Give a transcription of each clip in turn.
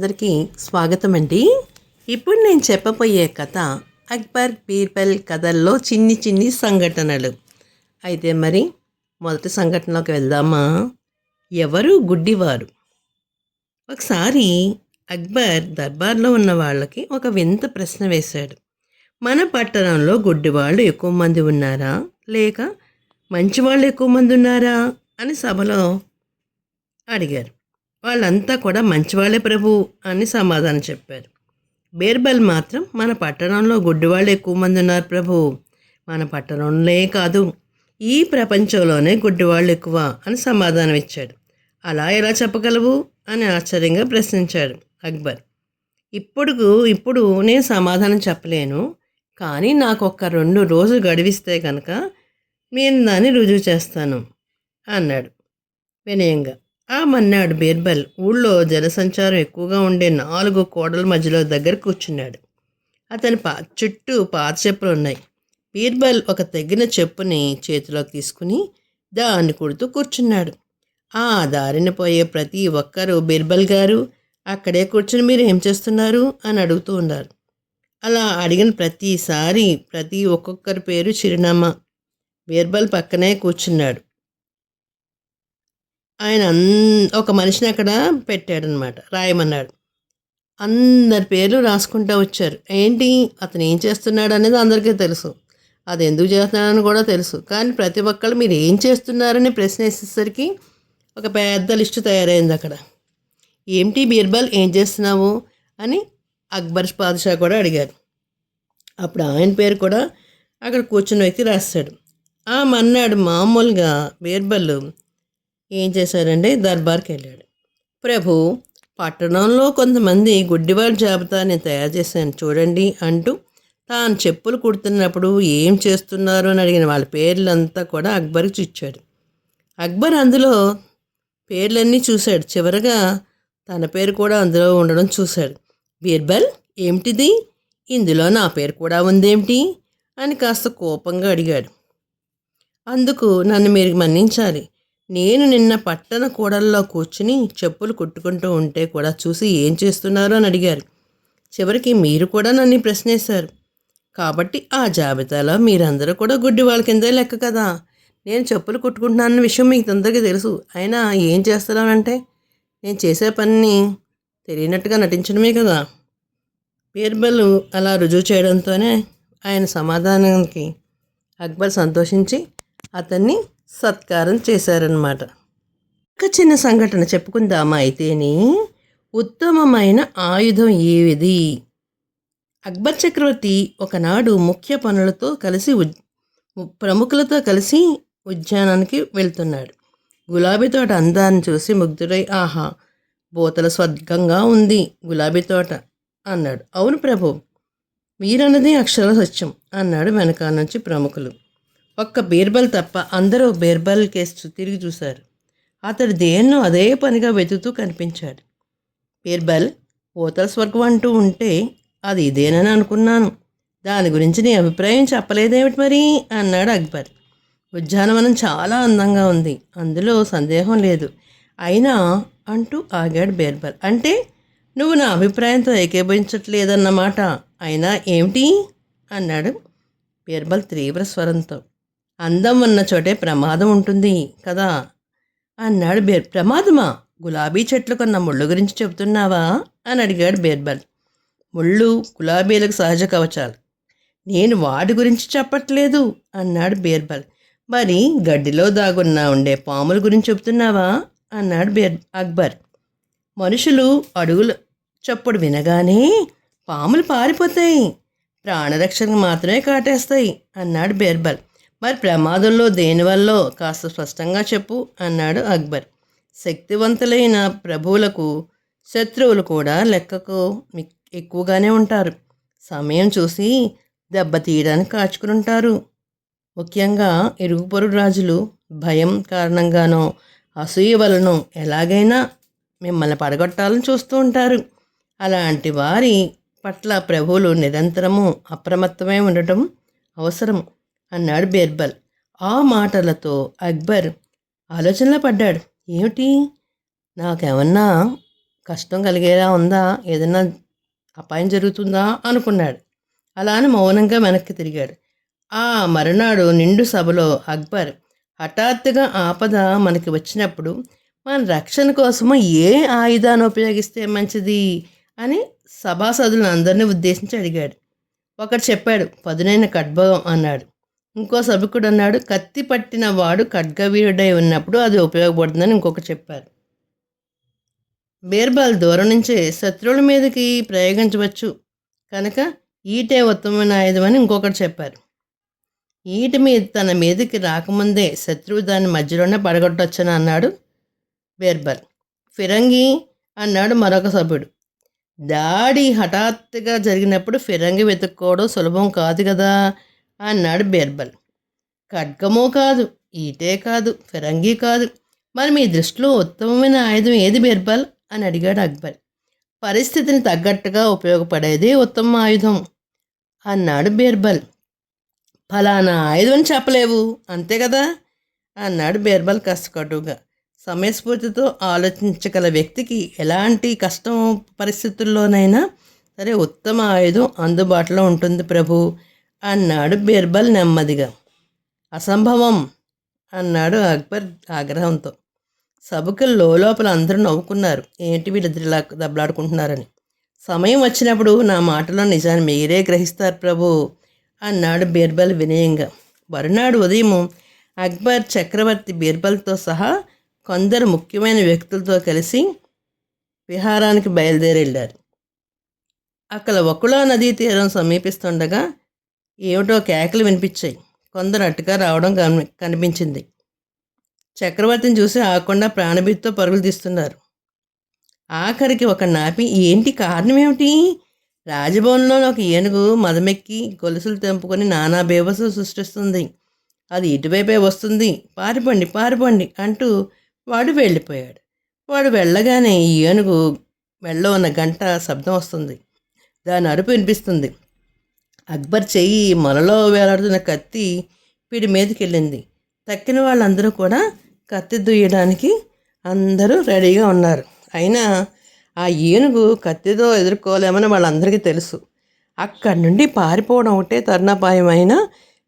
అందరికీ స్వాగతం అండి. ఇప్పుడు నేను చెప్పబోయే కథ అక్బర్ బీర్బల్ కథల్లో చిన్ని చిన్ని సంఘటనలు. అయితే మరి మొదటి సంఘటనలోకి వెళ్దామా? ఎవరు గుడ్డివారు? ఒకసారి అక్బర్ దర్బార్లో ఉన్న వాళ్ళకి ఒక వింత ప్రశ్న వేశాడు. మన పట్టణంలో గుడ్డివాళ్ళు ఎక్కువ మంది ఉన్నారా, లేక మంచివాళ్ళు ఎక్కువ మంది ఉన్నారా అని సభలో అడిగారు. వాళ్ళంతా కూడా మంచివాళ్ళే ప్రభు అని సమాధానం చెప్పారు. బీర్బల్ మాత్రం మన పట్టణంలో గుడ్డివాళ్ళు ఎక్కువ మంది ఉన్నారు ప్రభు, మన పట్టణంలో కాదు ఈ ప్రపంచంలోనే గుడ్డివాళ్ళు ఎక్కువ అని సమాధానం ఇచ్చాడు. అలా ఎలా చెప్పగలవు అని ఆశ్చర్యంగా ప్రశ్నించాడు అక్బర్. ఇప్పుడు నేను సమాధానం చెప్పలేను, కానీ నాకు ఒక్క 2 రోజులు గడివిస్తే కనుక నేను దాన్ని రుజువు చేస్తాను అన్నాడు వినయంగా. మన్నాడు బీర్బల్ ఊళ్ళో జనసంచారం ఎక్కువగా ఉండే 4 కోడల మధ్యలో దగ్గర కూర్చున్నాడు. అతని చుట్టూ పాత చెప్పులు ఉన్నాయి. బీర్బల్ ఒక తెగిన చెప్పుని చేతిలోకి తీసుకుని దాన్ని కుడుతూ కూర్చున్నాడు. ఆ దారిని పోయే ప్రతి ఒక్కరూ బీర్బల్ గారు అక్కడే కూర్చుని మీరు ఏం చేస్తున్నారు అని అడుగుతూ ఉన్నారు. అలా అడిగిన ప్రతిసారి ఒక్కొక్కరి పేరు చిరునామా బీర్బల్ పక్కనే కూర్చున్నాడు. ఆయన ఒక మనిషిని అక్కడ పెట్టాడనమాట, రాయమన్నాడు. అందరి పేర్లు రాసుకుంటూ వచ్చారు. ఏంటి అతను ఏం చేస్తున్నాడు అనేది అందరికీ తెలుసు, అది ఎందుకు చేస్తున్నాడని కూడా తెలుసు. కానీ ప్రతి ఒక్కళ్ళు మీరు ఏం చేస్తున్నారని ప్రశ్న వేసేసరికి ఒక పెద్ద లిస్టు తయారైంది అక్కడ. ఏమిటి బీర్బల్ ఏం చేస్తున్నావు అని అక్బర్ బాద్షా కూడా అడిగారు. అప్పుడు ఆయన పేరు కూడా అక్కడ కూర్చున్న వ్యక్తి రాస్తాడు. మన్నాడు మామూలుగా బీర్బల్ ఏం చేశారంటే దర్బార్కి వెళ్ళాడు. ప్రభు, పట్టణంలో కొంతమంది గుడ్డివారి జాబితాని తయారు చేశాను చూడండి అంటూ తాను చెప్పులు కుడుతున్నప్పుడు ఏం చేస్తున్నారు అని అడిగిన వాళ్ళ పేర్లంతా కూడా అక్బర్కి ఇచ్చాడు. అక్బర్ అందులో పేర్లన్నీ చూశాడు. చివరగా తన పేరు కూడా అందులో ఉండడం చూశాడు. బీర్బల్, ఏమిటిది, ఇందులో నా పేరు కూడా ఉందేమిటి అని కాస్త కోపంగా అడిగాడు. అందుకు నన్ను మీరు మన్నించాలి, నేను నిన్న పట్టణ కూడల్లో కూర్చుని చెప్పులు కుట్టుకుంటూ ఉంటే కూడా చూసి ఏం చేస్తున్నారు అని అడిగారు. చివరికి మీరు కూడా నన్ను ప్రశ్నేశారు. కాబట్టి ఆ జాబితాలో మీరందరూ కూడా గుడ్డి వాళ్ళ కిందే లెక్క కదా. నేను చెప్పులు కుట్టుకుంటున్నానన్న విషయం మీకు అందరికీ తెలుసు. అయినా ఏం చేస్తున్నానంటే నేను చేసే పనిని తెలియనట్టుగా నటించడమే కదా. బీర్బల్ అలా రుజువు చేయడంతోనే ఆయన సమాధానానికి అక్బర్ సంతోషించి అతన్ని సత్కారం చేశారన్నమాట. ఒక చిన్న సంఘటన చెప్పుకుందామా అయితేని. ఉత్తమమైన ఆయుధం ఏది? అక్బర్ చక్రవర్తి ఒకనాడు ముఖ్య పనులతో కలిసి ప్రముఖులతో కలిసి ఉద్యానానికి వెళ్తున్నాడు. గులాబీ తోట అందాన్ని చూసి ముగ్ధుడై, ఆహా, బోతల స్వర్గంగా ఉంది గులాబీ తోట అన్నాడు. అవును ప్రభు, మీరన్నది అక్షర సత్యం అన్నాడు వెనకాల నుంచి ప్రముఖులు. ఒక్క బీర్బల్ తప్ప అందరూ బీర్బల్ కేసు తిరిగి చూశారు. అతడు దేన్నో అదే పనిగా వెతుకుతూ కనిపించాడు. బీర్బల్, పోతల స్వర్గం అంటూ ఉంటే అది ఇదేనని అనుకున్నాను, దాని గురించి నీ అభిప్రాయం చెప్పలేదేమిటి మరి అన్నాడు అక్బర్. ఉద్యానవనం చాలా అందంగా ఉంది, అందులో సందేహం లేదు. అయినా అంటూ ఆగాడు బీర్బల్. అంటే నువ్వు నా అభిప్రాయంతో ఏకీభవించట్లేదన్నమాట. అయినా ఏమిటి అన్నాడు బీర్బల్ తీవ్ర స్వరంతో. అందం ఉన్న చోటే ప్రమాదం ఉంటుంది కదా అన్నాడు ప్రమాదమా? గులాబీ చెట్లు కొన్న ముళ్ళు గురించి చెబుతున్నావా అని అడిగాడు బీర్బల్. ముళ్ళు గులాబీలకు సహజ కవచాలు, నేను వాటి గురించి చెప్పట్లేదు అన్నాడు బీర్బల్. మరి గడ్డిలో దాగున్నా ఉండే పాముల గురించి చెబుతున్నావా అన్నాడు అక్బర్. మనుషులు అడుగుల చప్పుడు వినగానే పాములు పారిపోతాయి, ప్రాణరక్షణకు మాత్రమే కాటేస్తాయి అన్నాడు బీర్బల్. మరి ప్రమాదంలో దేనివల్లో కాస్త స్పష్టంగా చెప్పు అన్నాడు అక్బర్. శక్తివంతులైన ప్రభువులకు శత్రువులు కూడా లెక్కకు ఎక్కువగానే ఉంటారు. సమయం చూసి దెబ్బతీయడానికి కాచుకుని ఉంటారు. ముఖ్యంగా ఇరుగు పొరుగు రాజులు భయం కారణంగానో అసూయ వలనో ఎలాగైనా మిమ్మల్ని పడగొట్టాలని చూస్తూ ఉంటారు. అలాంటి వారి పట్ల ప్రభువులు నిరంతరము అప్రమత్తమై ఉండటం అవసరం అన్నాడు బీర్బల్. ఆ మాటలతో అక్బర్ ఆలోచనలో పడ్డాడు. ఏమిటి, నాకేమన్నా కష్టం కలిగేలా ఉందా, ఏదైనా అపాయం జరుగుతుందా అనుకున్నాడు. అలా అని మౌనంగా వెనక్కి తిరిగాడు. ఆ మరునాడు నిండు సభలో అక్బర్ హఠాత్తుగా ఆపద మనకి వచ్చినప్పుడు మన రక్షణ కోసము ఏ ఆయుధాన్ని ఉపయోగిస్తే మంచిది అని సభాసదులను అందరినీ ఉద్దేశించి అడిగాడు. ఒకడు చెప్పాడు, పదునైన ఖడ్గం అన్నాడు. ఇంకో సభికుడు అన్నాడు, కత్తి పట్టిన వాడు ఖడ్గవీరుడై ఉన్నప్పుడు అది ఉపయోగపడుతుందని ఇంకొకరు చెప్పారు. బీర్బల్ దూరం నుంచే శత్రువుల మీదకి ప్రయోగించవచ్చు కనుక ఈటే ఉత్తమమైన ఆయుధం అని ఇంకొకటి చెప్పారు. ఈట మీద తన మీదకి రాకముందే శత్రువు దాని మధ్యలోనే పడగొట్టొచ్చని అన్నాడు బీర్బల్. ఫిరంగి అన్నాడు మరొక సభ్యుడు. దాడి హఠాత్తుగా జరిగినప్పుడు ఫిరంగి వెతుక్కోవడం సులభం కాదు కదా అన్నాడు బీర్బల్. ఖడ్గమో కాదు, ఈటే కాదు, ఫిరంగి కాదు, మరి మీ దృష్టిలో ఉత్తమమైన ఆయుధం ఏది బీర్బల్ అని అడిగాడు అక్బర్. పరిస్థితిని తగ్గట్టుగా ఉపయోగపడేది ఉత్తమ ఆయుధం అన్నాడు బీర్బల్. ఫలానా ఆయుధం అని చెప్పలేవు అంతే కదా అన్నాడు బీర్బల్ కష్టకటుగా. సమయస్ఫూర్తితో ఆలోచించగల వ్యక్తికి ఎలాంటి కష్టం పరిస్థితుల్లోనైనా సరే ఉత్తమ ఆయుధం అందుబాటులో ఉంటుంది ప్రభు అన్నాడు బీర్బల్ నెమ్మదిగా. అసంభవం అన్నాడు అక్బర్ ఆగ్రహంతో. సభకులు లోపల అందరూ నవ్వుకున్నారు. ఏంటి వీళ్ళిద్దరు ఇలా దెబ్బలాడుకుంటున్నారని. సమయం వచ్చినప్పుడు నా మాటలో నిజాన్ని మీరే గ్రహిస్తారు ప్రభు అన్నాడు బీర్బల్ వినయంగా. మరునాడు ఉదయం అక్బర్ చక్రవర్తి బీర్బల్తో సహా కొందరు ముఖ్యమైన వ్యక్తులతో కలిసి విహారానికి బయలుదేరి వెళ్ళారు. అక్కడ వకుళా నదీ తీరం సమీపిస్తుండగా ఏమిటో కేకలు వినిపించాయి. కొందరు అటుగా రావడం కనిపించింది. చక్రవర్తిని చూసి ఆగకుండా ప్రాణభీతితో పరుగులు తీస్తున్నారు. ఆఖరికి ఒక నాపి, ఏంటి కారణం ఏమిటి? రాజభవన్లో ఒక ఏనుగు మదమెక్కి గొలుసులు తెంపుకొని నానా బేవసు సృష్టిస్తుంది. అది ఇటువైపే వస్తుంది, పారిపోండి పారిపోండి అంటూ వాడు వెళ్ళిపోయాడు. వాడు వెళ్ళగానే ఈ ఏనుగు మెళ్ళో ఉన్న గంట శబ్దం వస్తుంది. దాని అరుపు వినిపిస్తుంది. అక్బర్ చెయ్యి మొలలో వేలాడుతున్న కత్తి వీడి మీదకి వెళ్ళింది. తక్కిన వాళ్ళందరూ కూడా కత్తి దుయ్యడానికి అందరూ రెడీగా ఉన్నారు. అయినా ఆ ఏనుగు కత్తితో ఎదుర్కోలేమని వాళ్ళందరికీ తెలుసు. అక్కడి నుండి పారిపోవడం ఒకటే తరుణాపాయమైన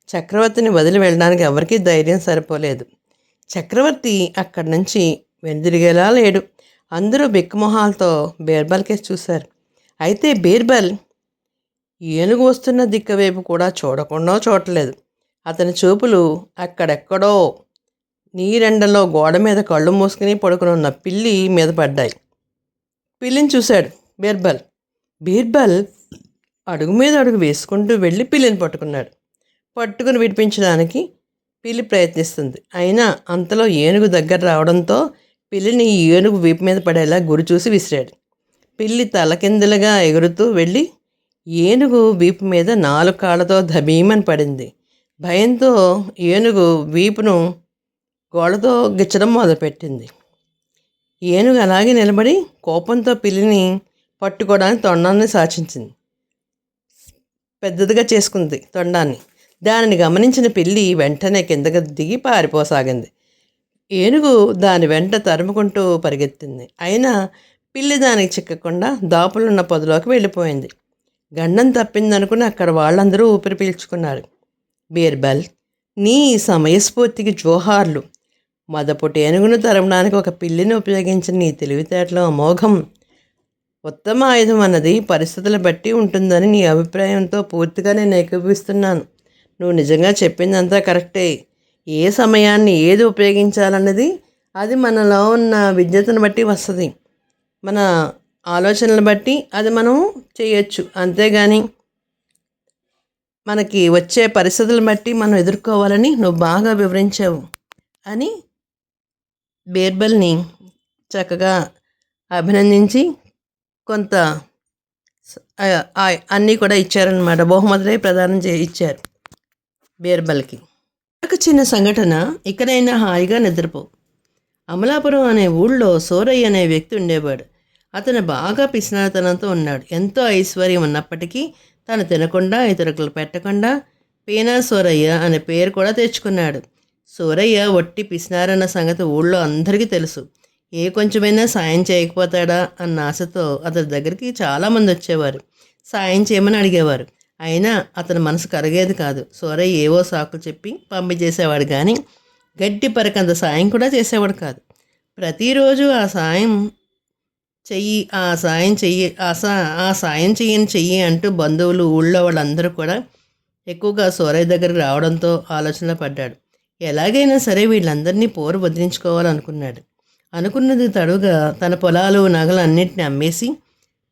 చక్రవర్తిని వదిలి వెళ్ళడానికి ఎవరికీ ధైర్యం సరిపోలేదు. చక్రవర్తి అక్కడి నుంచి వెనుదిరిగేలా లేడు. అందరూ బిక్కమొహాలతో బీర్బల్ కేసి చూశారు. అయితే బీర్బల్ ఏనుగు వస్తున్న దిక్కు వైపు కూడా చూడకుండా చూడలేదు. అతని చూపులు అక్కడెక్కడో నీరెండలో గోడ మీద కళ్ళు మూసుకుని పడుకుని ఉన్న పిల్లి మీద పడ్డాయి. పిల్లిని చూశాడు బీర్బల్. బీర్బల్ అడుగు మీద అడుగు వేసుకుంటూ వెళ్ళి పిల్లిని పట్టుకుని విడిపించడానికి పిల్లి ప్రయత్నిస్తుంది. అయినా అంతలో ఏనుగు దగ్గర రావడంతో పిల్లిని ఏనుగు వీపు మీద పడేలా గురి చూసి విసిరాడు. పిల్లి తలకిందులుగా ఎగురుతూ వెళ్ళి ఏనుగు వీపు మీద 4 కాళ్ళతో ధబీమని పడింది. భయంతో ఏనుగు వీపును గోడతో గిచ్చడం మొదలుపెట్టింది. ఏనుగు అలాగే నిలబడి కోపంతో పిల్లిని పట్టుకోవడానికి తొండాన్ని సాచించింది. పెద్దదిగా చేసుకుంది తొండాన్ని. దానిని గమనించిన పిల్లి వెంటనే కిందకి దిగి పారిపోసాగింది. ఏనుగు దాని వెంట తరుముకుంటూ పరిగెత్తింది. అయినా పిల్లి దానికి చిక్కకుండా దాపులున్న పొదలోకి వెళ్ళిపోయింది. గండం తప్పిందనుకుని అక్కడ వాళ్ళందరూ ఊపిరి పీల్చుకున్నారు. బీర్బల్, నీ సమయస్ఫూర్తికి జోహార్లు. మొదపుటి ఏనుగును తరమడానికి ఒక పిల్లిని ఉపయోగించిన నీ తెలివితేటలో అమోఘం. ఉత్తమ ఆయుధం అన్నది పరిస్థితులు బట్టి ఉంటుందని నీ అభిప్రాయంతో పూర్తిగా నేను ఏకీభవిస్తున్నాను. నువ్వు నిజంగా చెప్పిందంతా కరెక్టే. ఏ సమయాన్ని ఏది ఉపయోగించాలన్నది అది మనలో ఉన్న విజ్ఞతను బట్టి వస్తుంది. మన ఆలోచనలు బట్టి అది మనం చేయొచ్చు. అంతేగాని మనకి వచ్చే పరిస్థితులను బట్టి మనం ఎదుర్కోవాలని నువ్వు బాగా వివరించావు అని బీర్బల్ని చక్కగా అభినందించి కొంత అన్నీ కూడా ఇచ్చారనమాట. బహుమతులే ప్రదానం ఇచ్చారు బీర్బల్కి. ఒక చిన్న సంఘటన, ఇక్కడైనా హాయిగా నిద్రపో. అమలాపురం అనే ఊళ్ళో సూరయ్య అనే వ్యక్తి ఉండేవాడు. అతను బాగా పిసినాతనంతో ఉన్నాడు. ఎంతో ఐశ్వర్యం ఉన్నప్పటికీ తను తినకుండా ఇతరులకు పెట్టకుండా పీనా సూరయ్య అనే పేరు కూడా తెచ్చుకున్నాడు. సూరయ్య ఒట్టి పిసినారన్న సంగతి ఊళ్ళో అందరికీ తెలుసు. ఏ కొంచెమైనా సాయం చేయకపోతాడా అన్న ఆశతో అతని దగ్గరికి చాలామంది వచ్చేవారు. సాయం చేయమని అడిగేవారు. అయినా అతని మనసు కరిగేది కాదు. సూరయ్య ఏవో సాకులు చెప్పి పంపించేసేవాడు కానీ గట్టి పరకంత సాయం కూడా చేసేవాడు కాదు. ప్రతిరోజు ఆ సాయం చెయ్యి ఆ సాయం చెయ్యి ఆ సాయం చెయ్యని చెయ్యి అంటూ బంధువులు ఊళ్ళో వాళ్ళందరూ కూడా ఎక్కువగా సూరయ్య దగ్గరికి రావడంతో ఆలోచనలో పడ్డాడు. ఎలాగైనా సరే వీళ్ళందరినీ పోరు వదిలించుకోవాలనుకున్నాడు. అనుకున్నది తడుగా తన పొలాలు నగలు అన్నింటినీ అమ్మేసి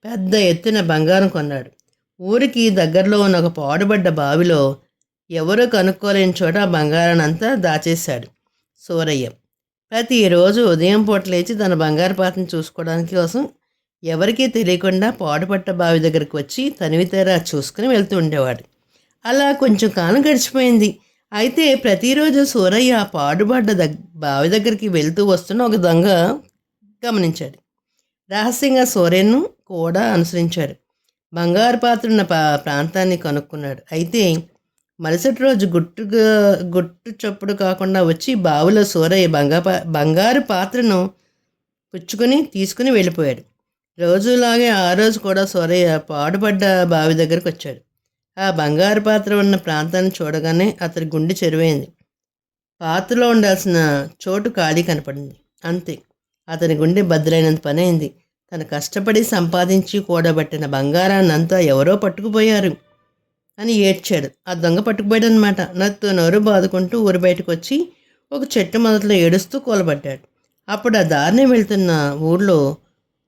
పెద్ద ఎత్తున బంగారం కొన్నాడు. ఊరికి దగ్గరలో ఉన్న ఒక పాడుబడ్డ బావిలో ఎవరూ కనుక్కోలేని చోట ఆ బంగారాన్ని అంతా దాచేశాడు సూరయ్య. ప్రతిరోజు ఉదయం పూట లేచి తన బంగారు పాత్రను చూసుకోవడానికి కోసం ఎవరికీ తెలియకుండా పాడుపట్ట బావి దగ్గరికి వచ్చి తనివితేరా చూసుకుని వెళ్తూ ఉండేవాడు. అలా కొంచెం కాలం గడిచిపోయింది. అయితే ప్రతిరోజు సూరయ్య ఆ పాడుబడ్డ బావి దగ్గరికి వెళ్తూ వస్తున్న ఒక దొంగ గమనించాడు. రహస్యంగా సూర్యను కూడా అనుసరించాడు. బంగారు పాత్ర ఉన్న ప్రాంతాన్ని కనుక్కున్నాడు. అయితే మరుసటి రోజు గుట్టు చప్పుడు కాకుండా వచ్చి బావిలో సూరయ్య బంగారు పాత్రను తీసుకుని వెళ్ళిపోయాడు. రోజులాగే ఆ రోజు కూడా సూరయ్య పాడుపడ్డ బావి దగ్గరకు వచ్చాడు. ఆ బంగారు పాత్ర ఉన్న ప్రాంతాన్ని చూడగానే అతని గుండె చెరువైంది. పాత్రలో ఉండాల్సిన చోటు ఖాళీ కనపడింది. అంతే, అతని గుండె బద్దలైనంత పని అయింది. తను కష్టపడి సంపాదించి కూడబెట్టిన బంగారాన్ని అంతా ఎవరో పట్టుకుపోయారు అని ఏడ్చాడు. ఆ దొంగ పట్టుకుపోయాడనమాట. నోరు బాదుకుంటూ ఊరు బయటకు వచ్చి ఒక చెట్టు మొదట్లో ఏడుస్తూ కూలబడ్డాడు. అప్పుడు ఆ దారిని వెళ్తున్న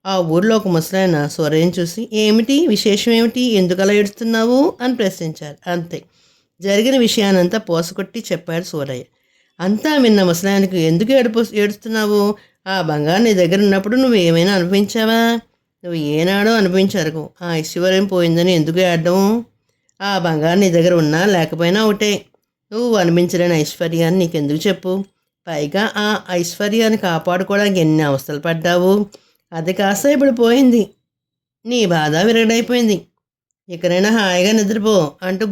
ఆ ఊర్లో ఒక ముసలాయన సూరయ్యను చూసి, ఏమిటి విశేషం, ఏమిటి, ఎందుకలా ఏడుస్తున్నావు అని ప్రశ్నించారు. అంతే, జరిగిన విషయానంతా పోసకొట్టి చెప్పాడు సూరయ్య. అంతా విన్న ముసలాయనకు, ఎందుకు ఏడుస్తున్నావు? ఆ బంగారు నీ దగ్గర ఉన్నప్పుడు నువ్వు ఏమైనా అనిపించావా? నువ్వు ఏనాడో అనిపించరు. ఆ ఐశ్వర్యం పోయిందని ఎందుకు ఏడడం? ఆ బంగారు నీ దగ్గర ఉన్నా లేకపోయినా ఒకటే. నువ్వు అనిపించలేని ఐశ్వర్యాన్ని నీకెందుకు చెప్పు? పైగా ఆ ఐశ్వర్యాన్ని కాపాడుకోవడానికి ఎన్ని అవస్థలు పడ్డావు. అది కాస్త ఇప్పుడు పోయింది. నీ బాధ విరగడైపోయింది. ఇకనైనా హాయిగా నిద్రపో అంటూ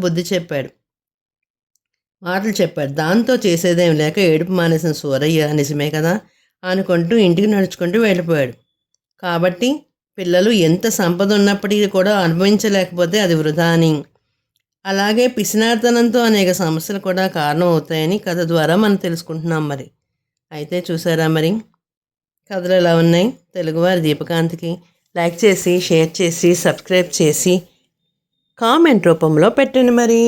మాటలు చెప్పాడు. దాంతో చేసేదేం లేక ఏడుపు మానేసిన సూరయ్య నిజమే కదా అనుకుంటూ ఇంటికి నడుచుకుంటూ వెళ్ళిపోయాడు. కాబట్టి పిల్లలు ఎంత సంపద ఉన్నప్పటికీ కూడా అనుభవించలేకపోతే అది వృధా అని, అలాగే పిసినార్తనంతో అనేక సమస్యలు కూడా కారణం అవుతాయని కథ ద్వారా మనం తెలుసుకుంటున్నాం. మరి అయితే చూసారా మరి కథలు ఎలా ఉన్నాయి? తెలుగువారి దీపకాంతికి లైక్ చేసి, షేర్ చేసి, సబ్స్క్రైబ్ చేసి కామెంట్ రూపంలో పెట్టండి మరి.